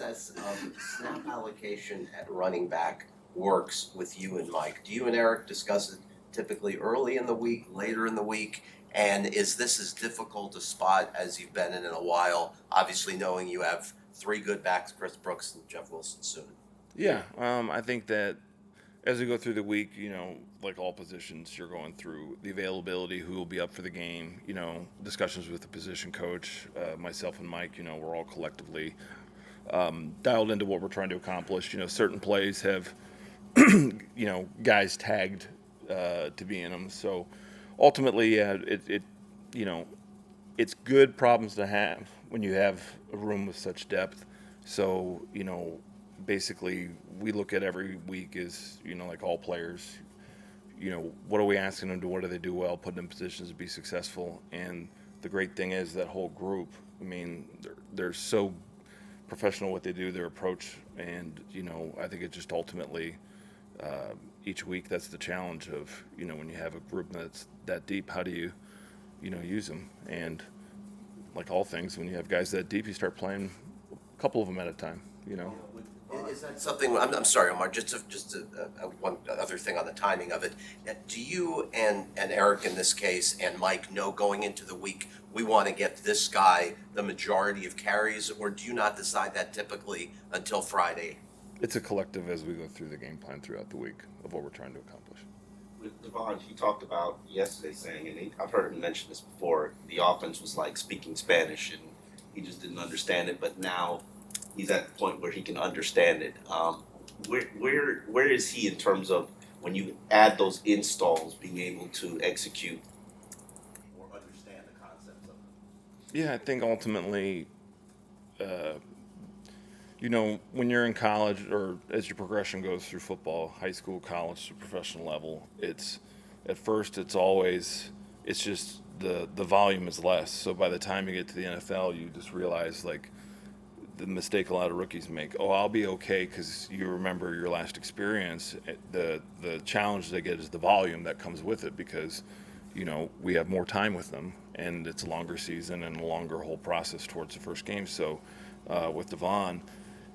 process of snap allocation at running back works with you and Mike? Do you and Eric discuss it typically early in the week, later in the week? And is this as difficult a spot as you've been in a while? Obviously, knowing you have three good backs, Chris Brooks and Jeff Wilson soon. Yeah, I think that as we go through the week, like all positions, you're going through the availability, who will be up for the game, discussions with the position coach, myself and Mike, we're all collectively dialed into what we're trying to accomplish. Certain plays have, guys tagged to be in them. So ultimately, yeah, you know, it's good problems to have when you have a room with such depth. So, basically we look at every week as, like all players, what are we asking them to, what do they do well, put them in positions to be successful. And the great thing is that whole group, I mean, they're so professional what they do, their approach. And, I think it just ultimately, each week, that's the challenge of, when you have a group that's that deep, how do you, use them? And like all things, when you have guys that deep, you start playing a couple of them at a time. Is that something? I'm sorry, Omar. One other thing on the timing of it. Do you and Eric in this case and Mike know going into the week we want to get this guy the majority of carries, or do you not decide that typically until Friday? It's a collective as we go through the game plan throughout the week of what we're trying to accomplish. With Devon, he talked about yesterday saying, and I've heard him mention this before, the offense was like speaking Spanish and he just didn't understand it, but now he's at the point where he can understand it. Where is he in terms of when you add those installs, being able to execute or understand the concepts of it? Yeah, I think ultimately, uh, when you're in college or as your progression goes through football, high school, college to professional level, it's at first it's just the volume is less. So by the time you get to the NFL, you just realize like the mistake a lot of rookies make. Oh, I'll be okay because you remember your last experience. The challenge they get is the volume that comes with it because we have more time with them and it's a longer season and a longer whole process towards the first game. So with Devon,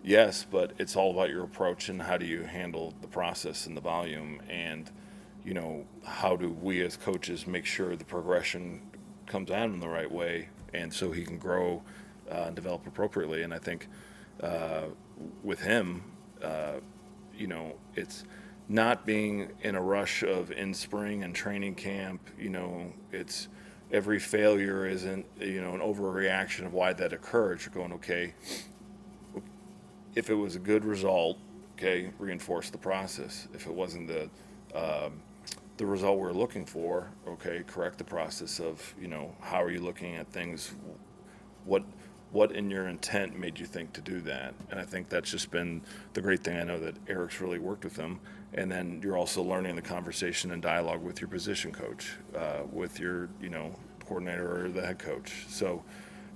yes, but it's all about your approach and how do you handle the process and the volume and how do we as coaches make sure the progression comes at him the right way and so he can grow and develop appropriately. And I think uh, with him, it's not being in a rush of in spring and training camp. It's every failure isn't an overreaction of why that occurred. You're going, okay, if it was a good result, okay, reinforce the process. If it wasn't the result we're looking for, okay, correct the process of how are you looking at things, what what in your intent made you think to do that? And I think that's just been the great thing. I know that Eric's really worked with them, and then you're also learning the conversation and dialogue with your position coach, with your coordinator or the head coach. So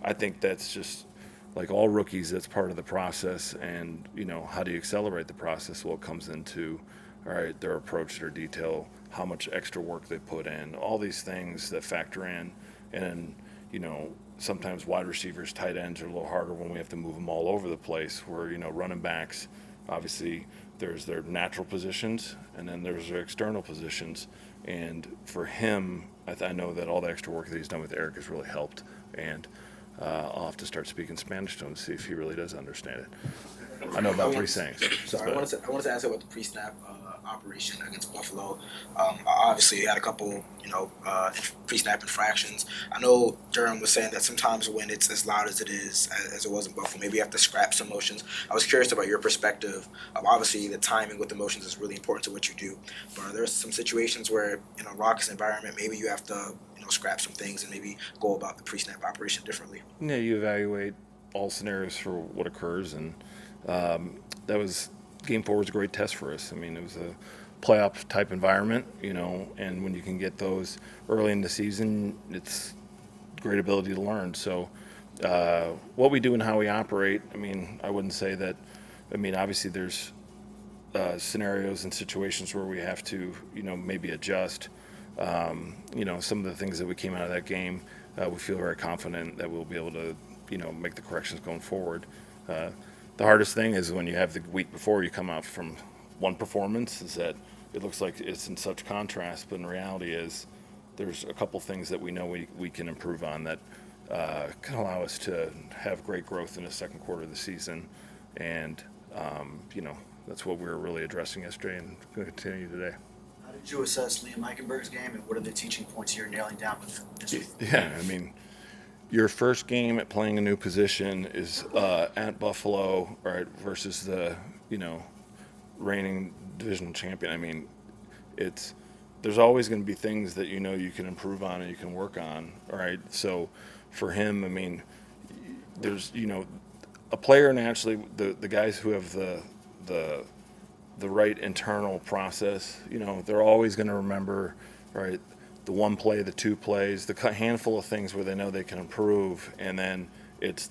I think that's just like all rookies, that's part of the process. And how do you accelerate the process? Well, it comes into all right, their approach, their detail, how much extra work they put in, all these things that factor in. And sometimes wide receivers, tight ends are a little harder when we have to move them all over the place. Where running backs, obviously there's their natural positions and then there's their external positions. And for him, I know that all the extra work that he's done with Eric has really helped. And I'll have to start speaking Spanish to him to see if he really does understand it. I know about three sayings. Sorry, I wanted to ask about the pre-snap operation against Buffalo. Obviously, you had a couple, pre-snap infractions. I know Durham was saying that sometimes when it's as loud as it is, as it was in Buffalo, maybe you have to scrap some motions. I was curious about your perspective. Obviously, the timing with the motions is really important to what you do. But are there some situations where, in a raucous environment, maybe you have to, scrap some things and maybe go about the pre-snap operation differently? Yeah, you evaluate all scenarios for what occurs, and that was game four was a great test for us. I mean, it was a playoff type environment, and when you can get those early in the season, it's great ability to learn. So, what we do and how we operate, I mean, I wouldn't say that. I mean, obviously, there's scenarios and situations where we have to, maybe adjust. Some of the things that we came out of that game, we feel very confident that we'll be able to, make the corrections going forward. The the hardest thing is when you have the week before you come out from one performance is that it looks like it's in such contrast, but in reality is there's a couple things that we know we can improve on that can allow us to have great growth in the second quarter of the season. And, that's what we were really addressing yesterday and going to continue today. How did you assess Liam Eichenberg's game, and what are the teaching points you're nailing down with him this week? Yeah, I mean, your first game at playing a new position is at Buffalo, right, versus the, reigning divisional champion. I mean, there's always going to be things that you can improve on and you can work on, all right? So for him, I mean, there's, a player naturally, the guys who have the right internal process, they're always going to remember, right, the one play, the two plays, the handful of things where they know they can improve, and then it's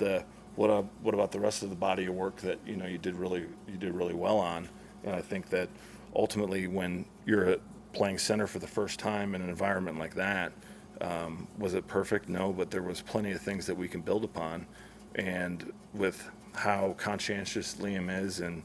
what about the rest of the body of work that you did really well on. And I think that ultimately when you're playing center for the first time in an environment like that, was it perfect? No, but there was plenty of things that we can build upon, and with how conscientious Liam is and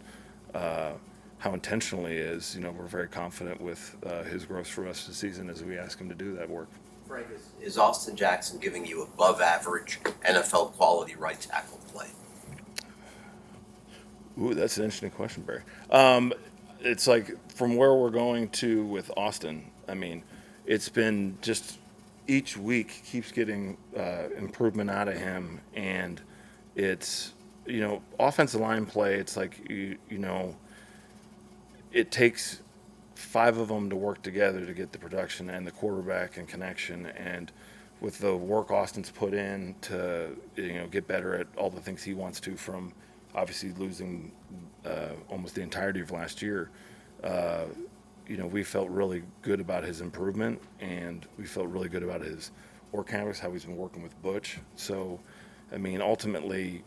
how intentional he is, we're very confident with his growth for the rest of the season as we ask him to do that work. Frank, is Austin Jackson giving you above average NFL quality right tackle play? Ooh, that's an interesting question, Barry. It's like from where we're going to with Austin, I mean, it's been just each week keeps getting improvement out of him, and it's, offensive line play, it's like, it takes 5 of them to work together to get the production and the quarterback and connection. And with the work Austin's put in to, get better at all the things he wants to, from obviously losing almost the entirety of last year, we felt really good about his improvement, and we felt really good about his work habits, how he's been working with Butch. So, I mean, ultimately,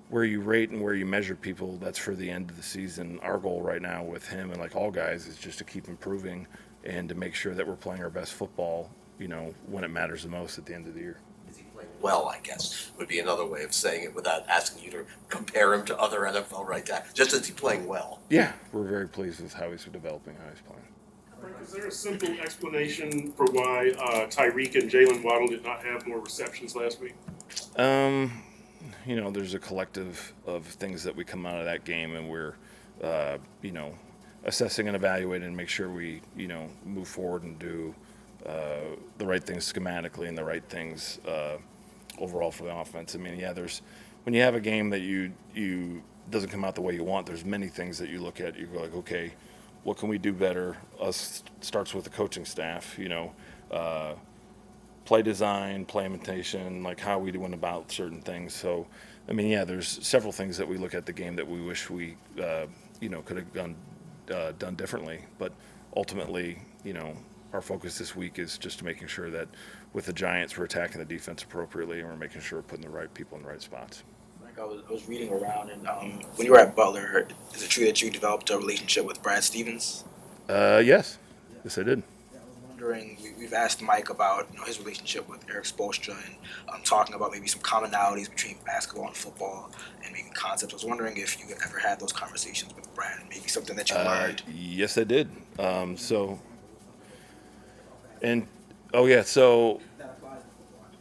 where you rate and where you measure people, that's for the end of the season. Our goal right now with him and like all guys is just to keep improving and to make sure that we're playing our best football, when it matters the most at the end of the year. Is he playing well, I guess, would be another way of saying it without asking you to compare him to other NFL right tackles. Just is he playing well? Yeah, we're very pleased with how he's developing, how he's playing. Frank, is there a simple explanation for why Tyreek and Jalen Waddle did not have more receptions last week? There's a collective of things that we come out of that game, and we're, assessing and evaluating and make sure we, move forward and do the right things schematically and the right things overall for the offense. I mean, when you have a game that you doesn't come out the way you want, there's many things that you look at. You go like, okay, what can we do better? Us starts with the coaching staff, play design, play imitation, like how we went about certain things. So, I mean, there's several things that we look at the game that we wish we, could have done differently. But ultimately, our focus this week is just making sure that with the Giants, we're attacking the defense appropriately, and we're making sure we're putting the right people in the right spots. Like I was reading around, and when you were at Butler, is it true that you developed a relationship with Brad Stevens? Yes, I did. Wondering, we've asked Mike about his relationship with Eric Spoelstra, and talking about maybe some commonalities between basketball and football and maybe concepts. I was wondering if you ever had those conversations with Brad, and maybe something that you learned. Yes, I did. So in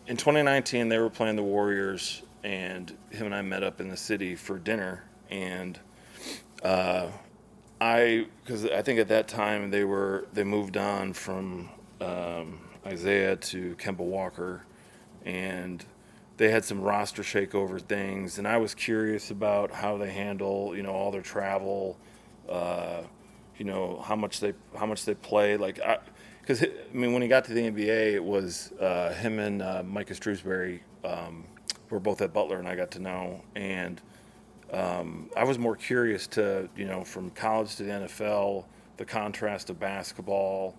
2019 they were playing the Warriors, and him and I met up in the city for dinner, and because I think at that time they moved on from Isaiah to Kemba Walker, and they had some roster shakeover things, and I was curious about how they handle all their travel, how much they play, because when he got to the NBA, it was him and Micah Shrewsbury were both at Butler, and I got to know, and I was more curious to, from college to the NFL, the contrast of basketball,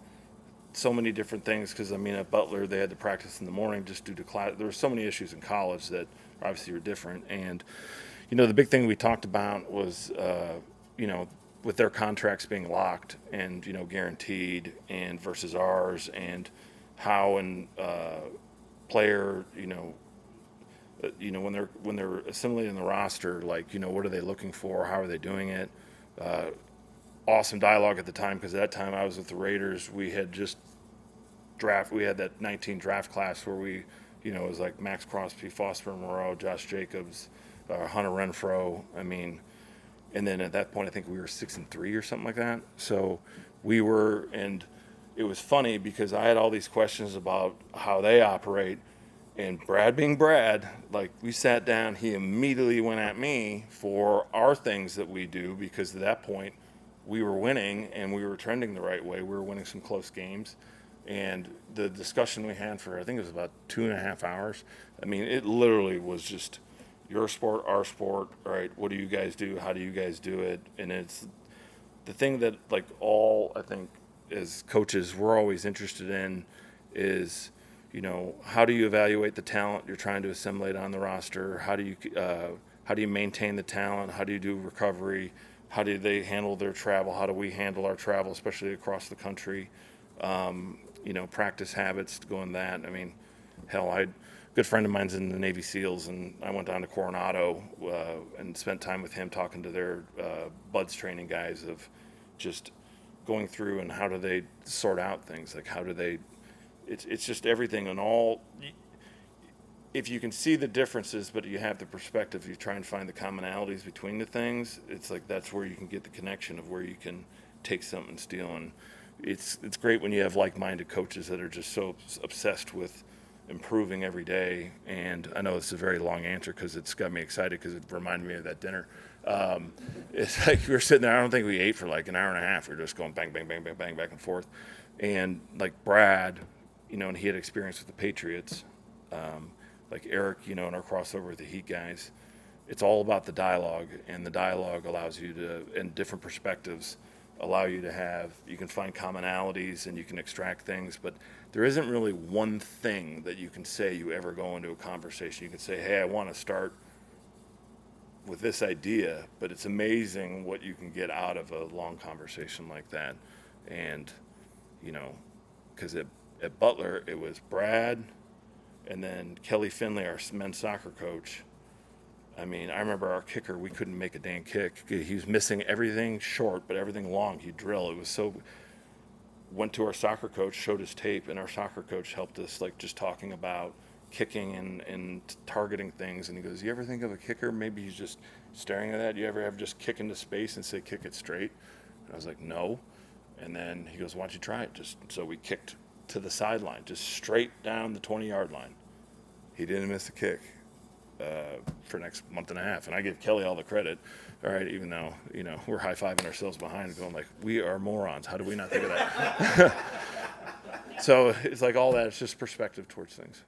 so many different things, because, at Butler, they had to practice in the morning just due to class. There were so many issues in college that obviously were different. And, the big thing we talked about was, with their contracts being locked and, guaranteed and versus ours, and how player, you know, when they're assimilating the roster, like, you know, what are they looking for? How are they doing it? Awesome dialogue at the time, because at that time I was with the Raiders. We had just we had that 19 draft class where we, you know, it was like Max Crosby, Foster Moreau, Josh Jacobs, Hunter Renfro. I mean, and then at that point I think we were 6-3 or something like that. So we were, and it was funny because I had all these questions about how they operate, and Brad being Brad, like, we sat down, he immediately went at me for our things that we do, because at that point we were winning and we were trending the right way. We were winning some close games. And the discussion we had for, I think it was about 2.5 hours. I mean, it literally was just your sport, our sport. All right, what do you guys do? How do you guys do it? And it's the thing that, like, all, I think, as coaches, we're always interested in is, you know, how do you evaluate the talent you're trying to assimilate on the roster? How do you maintain the talent? How do you do recovery? How do they handle their travel? How do we handle our travel, especially across the country? You know, practice habits, going that. I mean, hell, a good friend of mine's in the Navy SEALs, and I went down to Coronado and spent time with him talking to their BUDS training guys of just going through and how do they sort out things, like how do they. It's just everything and all. If you can see the differences, but you have the perspective, you try and find the commonalities between the things. It's like that's where you can get the connection of where you can take something and steal. And it's great when you have like-minded coaches that are just so obsessed with improving every day. And I know it's a very long answer because it's got me excited because it reminded me of that dinner. It's like we were sitting there. I don't think we ate for like an hour and a half. We were just going bang, bang, bang, bang, bang, back and forth. And like Brad, you know, and he had experience with the Patriots. Like Eric, you know, in our crossover with the Heat guys, it's all about the dialogue, and the dialogue allows you to, and different perspectives allow you to have, you can find commonalities and you can extract things, but there isn't really one thing that you can say you ever go into a conversation. You can say, hey, I want to start with this idea, but it's amazing what you can get out of a long conversation like that. And, you know, because at Butler, it was Brad, and then Kelly Finley, our men's soccer coach. I mean, I remember our kicker, we couldn't make a dang kick. He was missing everything short, but everything long, he'd drill. It was so, went to our soccer coach, showed his tape, and our soccer coach helped us, like, just talking about kicking and targeting things. And he goes, you ever think of a kicker? Maybe he's just staring at that. You ever have just kick into space and say, kick it straight? And I was like, no. And then he goes, why don't you try it? Just so we kicked to the sideline, just straight down the 20-yard line. He didn't miss a kick for next month and a half. And I give Kelly all the credit, all right, even though, you know, we're high-fiving ourselves behind and going like, we are morons. How do we not think of that? So it's like all that. It's just perspective towards things.